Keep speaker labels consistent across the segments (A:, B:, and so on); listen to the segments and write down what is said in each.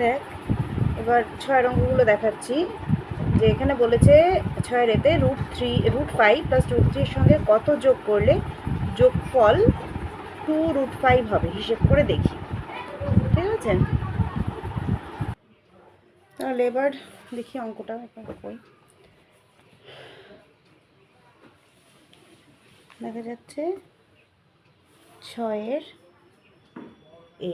A: দেখ এবার 6 অঙ্কগুলো দেখাচ্ছি। যে এখানে বলেছে 6 এতে √5 প্লাস √3 এর সঙ্গে কত যোগ করলে যোগফল 2√5 হবে, হিসেব করে দেখি। ঠিক আছে, তাহলে এবার দেখি অঙ্কটা কই দেখা যাচ্ছে। 6 এ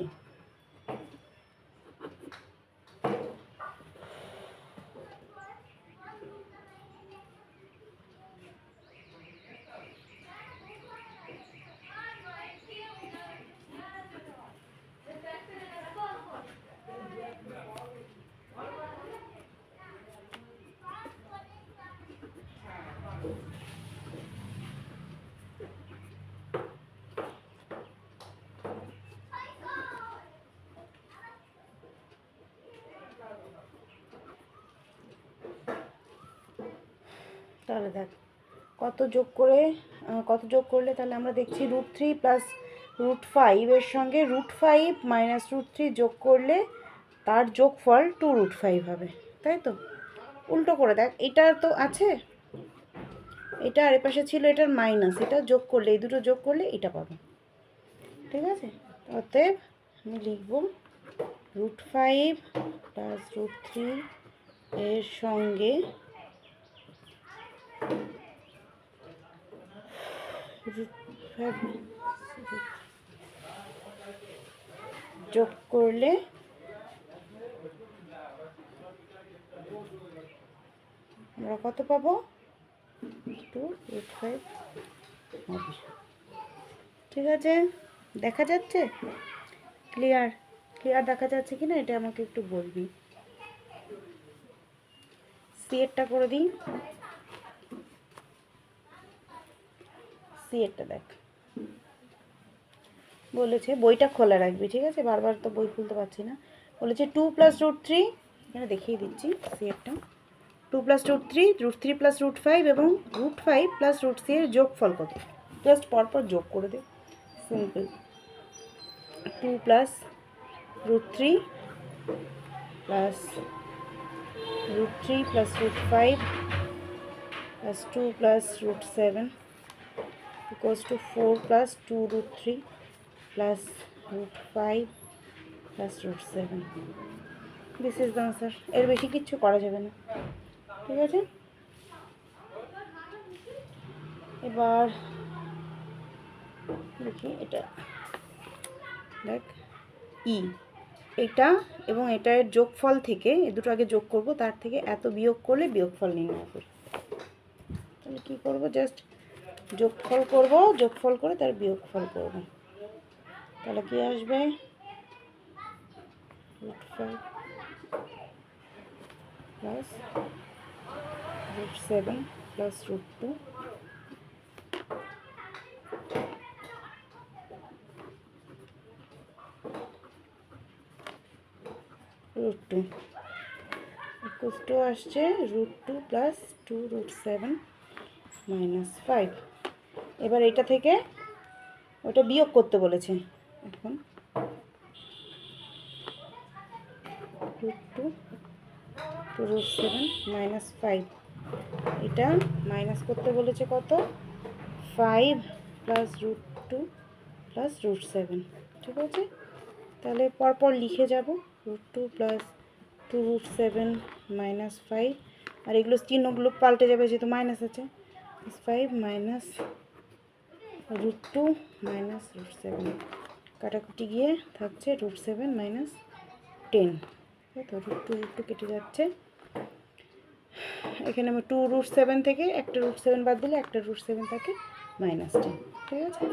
A: তাহলে দেখ কত যোগ করলে তাহলে আমরা দেখছি √3 প্লাস √5 এর সঙ্গে √5 মাইনাস √3 যোগ করলে তার যোগফল 2√5 হবে, তাই তো? উল্টো করে দেখ, এটা তো আছে, এটা আর এপাশে ছিল এটার মাইনাস, এটা যোগ করলে এই দুটো যোগ করলে এটা পাবো। ঠিক আছে, অতএব আমি লিখব √5 প্লাস √3 এর সঙ্গে যোগ করলে আমরা কত পাবো? 2√5 হবে। ঠিক আছে, দেখা যাচ্ছে? ক্লিয়ার দেখা যাচ্ছে কি না এটা আমাকে একটু বলবি। সিএরটা করে দিই। সিএরটা দেখ বলেছে, বইটা খোলা রাখবি, ঠিক আছে? বারবার তো বই খুলতে পারছি না। বলেছে 2 প্লাস √3, এখানে দেখিয়ে দিচ্ছি সিএরটা। 2 প্লাস √3, √3 প্লাস √5 এবং √5 প্লাস √3 এর যোগফল কত? জাস্ট পরপর যোগ করে দে, simple. 2 plus √3 plus √3 plus √5 plus 2 plus √7 equals to 4 plus 2√3 plus √5 plus √7. This is the answer. এর বেশি কিচ্ছু করা যাবে না। ঠিক আছে, এবার দেখি এটা দেখ এটা এবং এটার যোগফল থেকে এই দুটো আগে যোগ করব, তার থেকে এত বিয়োগ করলে বিয়োগফল নির্ণয় করি। তাহলে কী করব? জাস্ট যোগফল করে তার বিয়োগফল করব। তাহলে কি আসবে? √5 প্লাস √7 প্লাস √2 √2 equals to আসছে √2 প্লাস 2√7 মাইনাস 5। এবার এটা থেকে ওটা বিয়োগ করতে বলেছে। এখন √2 2√7 মাইনাস 5, এটা মাইনাস করতে বলেছে কত? 5 প্লাস √2 প্লাস √7। ঠিক আছে, তাহলে পরপর লিখে যাব। √2 প্লাস 2√7 মাইনাস 5, আর এগুলো চিহ্নগুলো পাল্টে যাবে যেহেতু মাইনাস আছে। 5 মাইনাস √2 মাইনাস √7, কাটাকুটি গিয়ে থাকছে √7 মাইনাস 10। তো √2 কেটে যাচ্ছে। এখানে আমি 2√7 থেকে একটা √7 বাদ দিলে একটা √7 থাকে -10। ঠিক আছে।